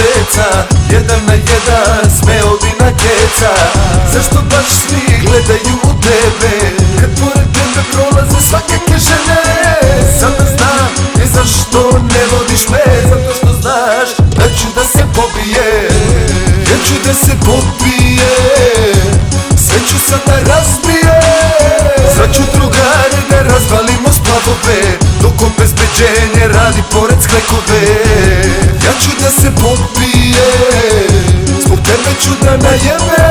preca, jedan na jedan smeo bi na keca. Zašto baš svi gledaju u tebe, kad pored tebe prolaze svakakve žene? Sada znam i zašto ne vodiš me, zato što znaš da ću da se pobije. Ja ću da se pobije, sve ću sad da razbije. Sad ću drugari da razvalimo splavove, dok obezbeđenje radi pored sklekove. Ja ću da se pobije, zbog tebe ću da najebe.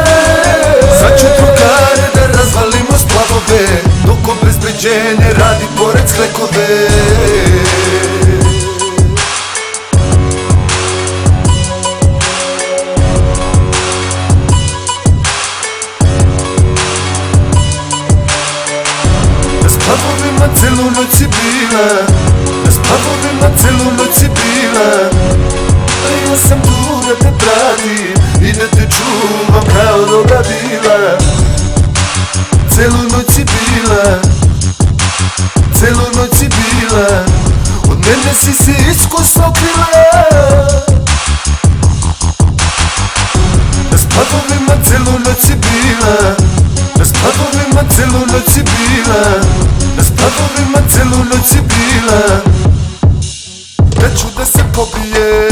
Sad ću drugari da razvalimo splavove, dok obezbeđenje radi pored sklekove. Na splavovima celu noć si bila, na splavovima celu noć si bila. A ja sam tu da te pratim i da te čuvam kao dobra bila. Celu noć si bila, celu noć si bila, od mene si se iskusno krila. Na splavovima celu noć si bila, na splavovima celu noć si bila, na splavovima celu noć si bila. Ja ću da se pobije.